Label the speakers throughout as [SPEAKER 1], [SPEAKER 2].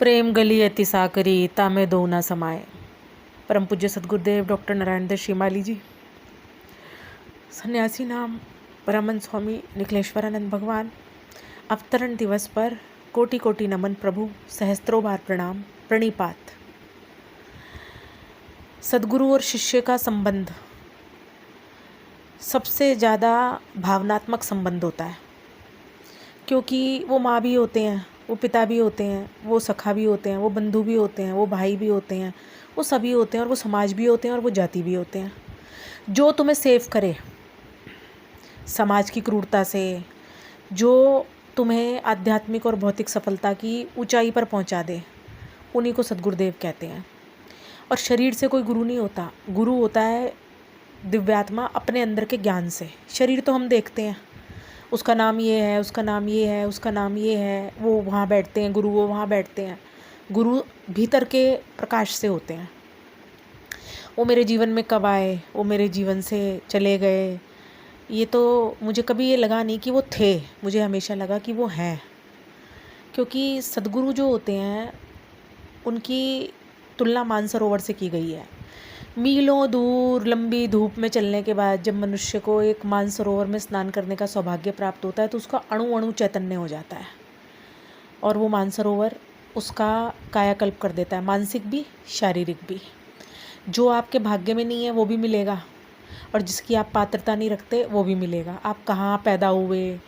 [SPEAKER 1] प्रेम गली अति साकरी तामे दो ना समाए। परम पूज्य सदगुरुदेव डॉक्टर नारायण दास श्रीमाली जी, सन्यासी नाम परमहंस स्वामी निखिलेश्वरानंद भगवान, अवतरण दिवस पर कोटि कोटि नमन प्रभु, सहस्त्रों बार प्रणाम प्रणिपात। सदगुरु और शिष्य का संबंध सबसे ज़्यादा भावनात्मक संबंध होता है, क्योंकि वो माँ भी होते हैं, वो पिता भी होते हैं, वो सखा भी होते हैं, वो बंधु भी होते हैं, वो भाई भी होते हैं, वो सभी होते हैं, और वो समाज भी होते हैं, और वो जाति भी होते हैं। जो तुम्हें सेव करे समाज की क्रूरता से, जो तुम्हें आध्यात्मिक और भौतिक सफलता की ऊंचाई पर पहुंचा दे, उन्हीं को सदगुरुदेव कहते हैं। और शरीर से कोई गुरु नहीं होता, गुरु होता है दिव्यात्मा अपने अंदर के ज्ञान से। शरीर तो हम देखते हैं, उसका नाम ये है, उसका नाम ये है, उसका नाम ये है, वो वहाँ बैठते हैं गुरु, वो वहाँ बैठते हैं। गुरु भीतर के प्रकाश से होते हैं। वो मेरे जीवन में कब आए, वो मेरे जीवन से चले गए, ये तो मुझे कभी ये लगा नहीं कि वो थे, मुझे हमेशा लगा कि वो हैं। क्योंकि सदगुरु जो होते हैं उनकी तुलना मानसरोवर से की गई है। मीलों दूर लंबी धूप में चलने के बाद जब मनुष्य को एक मानसरोवर में स्नान करने का सौभाग्य प्राप्त होता है तो उसका अणु अणु चैतन्य हो जाता है, और वो मानसरोवर उसका कायाकल्प कर देता है, मानसिक भी शारीरिक भी। जो आपके भाग्य में नहीं है वो भी मिलेगा, और जिसकी आप पात्रता नहीं रखते वो भी मिलेगा। आप कहाँ पैदा हुए,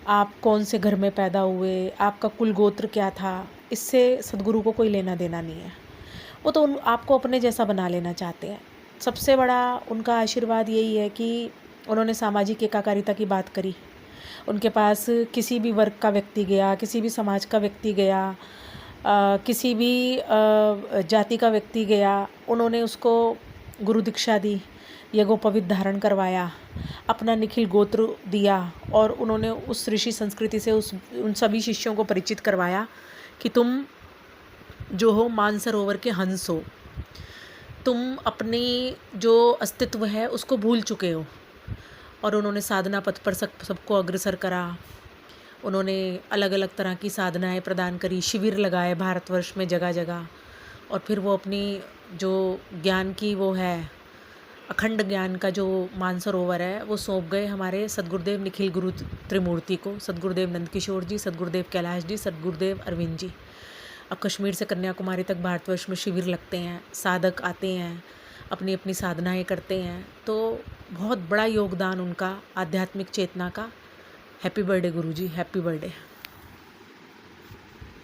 [SPEAKER 1] आप कौन से घर में पैदा हुए, आपका कुल गोत्र क्या था, इससे सदगुरु को कोई लेना देना नहीं है। वो तो आपको अपने जैसा बना लेना चाहते हैं। सबसे बड़ा उनका आशीर्वाद यही है कि उन्होंने सामाजिक एकाकारिता की बात करी। उनके पास किसी भी वर्ग का व्यक्ति गया, किसी भी समाज का व्यक्ति गया, किसी भी जाति का व्यक्ति गया, उन्होंने उसको गुरु दीक्षा दी, यज्ञोपवीत धारण करवाया, अपना निखिल गोत्र दिया, और उन्होंने उस ऋषि संस्कृति से उन सभी शिष्यों को परिचित करवाया कि तुम जो हो मानसरोवर के हंस हो, तुम अपनी जो अस्तित्व है उसको भूल चुके हो। और उन्होंने साधना पथ पर सबको अग्रसर करा। उन्होंने अलग अलग तरह की साधनाएं प्रदान करी, शिविर लगाए भारतवर्ष में जगह जगह, और फिर वो अपनी जो ज्ञान की वो है अखंड ज्ञान का जो मानसरोवर है वो सौंप गए हमारे सदगुरुदेव निखिल गुरु त्रिमूर्ति को, सदगुरुदेव नंदकिशोर जी, सदगुरुदेव कैलाश जी, सदगुरुदेव अरविंद जी। अब कश्मीर से कन्याकुमारी तक भारतवर्ष में शिविर लगते हैं, साधक आते हैं, अपनी अपनी साधनाएं करते हैं। तो बहुत बड़ा योगदान उनका आध्यात्मिक चेतना का। हैप्पी बर्थडे गुरुजी, हैप्पी बर्थडे।